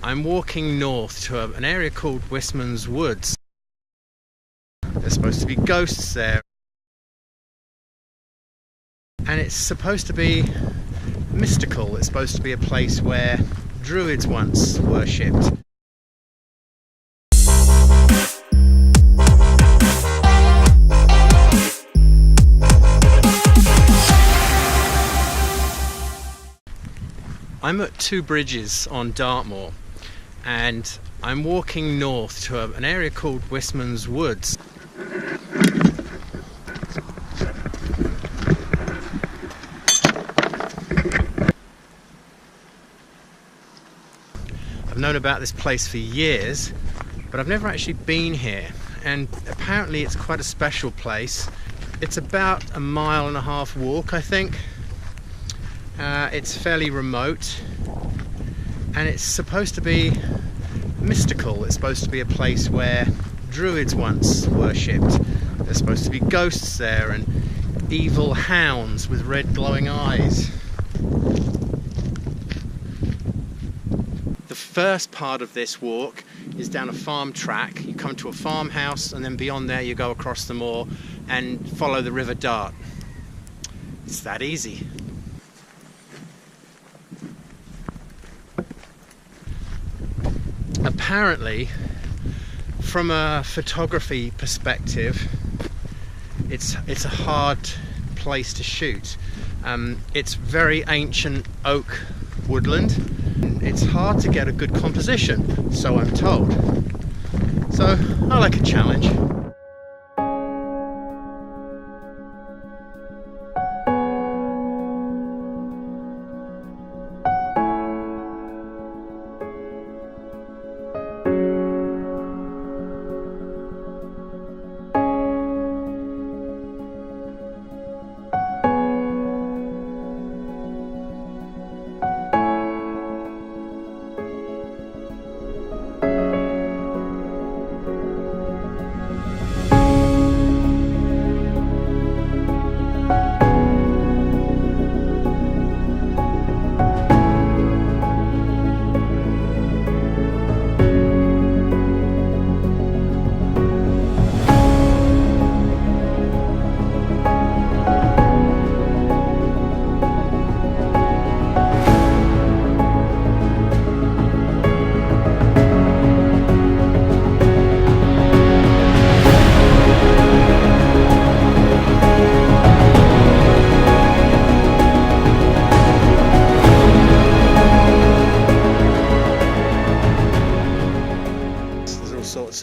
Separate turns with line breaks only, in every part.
I'm walking north to an area called Wistmans Wood. There's supposed to be ghosts there, and it's supposed to be mystical. It's supposed to be a place where druids once worshipped. I'm at two bridges on Dartmoor, and I'm walking north to an area called Wistmans Wood. I've known about this place for years, but I've never actually been here, and apparently it's quite a special place. It's about a 1.5 mile walk, I think. It's fairly remote, and it's supposed to be mystical. It's supposed to be a place where druids once worshipped. There's supposed to be ghosts there and evil hounds with red glowing eyes. The first part of this walk is down a farm track. You come to a farmhouse, and then beyond there you go across the moor and follow the River Dart. It's that easy. Apparently, from a photography perspective, it's a hard place to shoot. It's very ancient oak woodland. It's hard to get a good composition, so I'm told. So I like a challenge.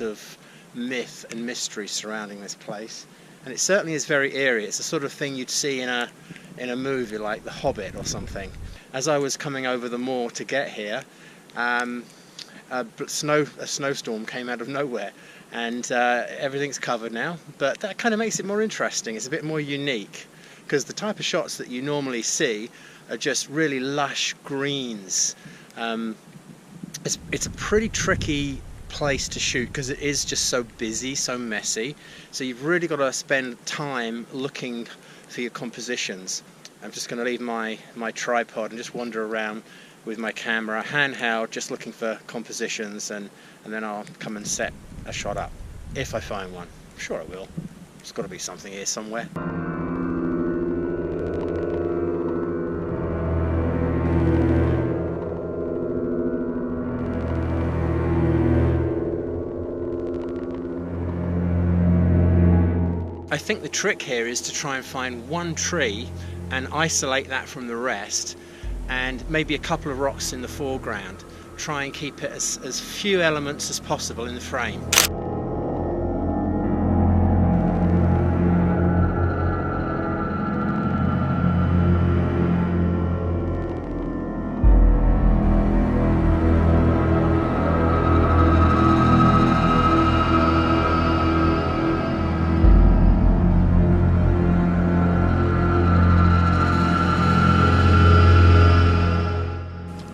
Of myth and mystery surrounding this place, and it certainly is very eerie. It's the sort of thing you'd see in a movie like The Hobbit or something. As I was coming over the moor to get here, a snowstorm came out of nowhere, and everything's covered now, but that kind of makes it more interesting. It's a bit more unique, because the type of shots that you normally see are just really lush greens. It's a pretty tricky place to shoot because it is just so busy, so messy, so you've really got to spend time looking for your compositions. I'm just going to leave my tripod and just wander around with my camera handheld, just looking for compositions, and then I'll come and set a shot up if I find one. I'm sure I will. There's got to be something here somewhere. I think the trick here is to try and find one tree and isolate that from the rest, and maybe a couple of rocks in the foreground. Try and keep it as few elements as possible in the frame.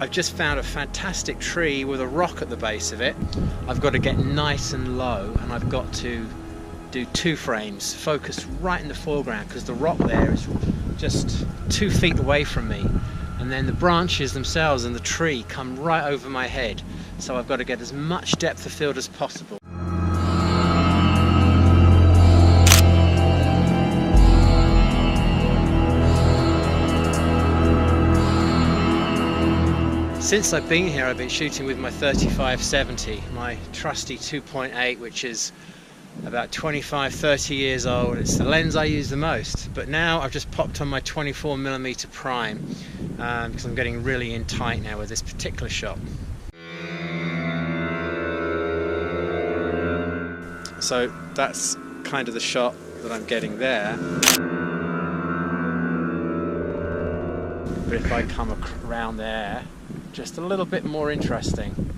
I've just found a fantastic tree with a rock at the base of it. I've got to get nice and low, and I've got to do 2 frames focused right in the foreground, because the rock there is just 2 feet away from me, and then the branches themselves and the tree come right over my head. so I've got to get as much depth of field as possible. Since I've been here, I've been shooting with my 3570, my trusty 2.8, which is about 25-30 years old. It's the lens I use the most, but now I've just popped on my 24mm prime because I'm getting really in tight now with this particular shot. So that's kind of the shot that I'm getting there. But if I come around there, just a little bit more interesting.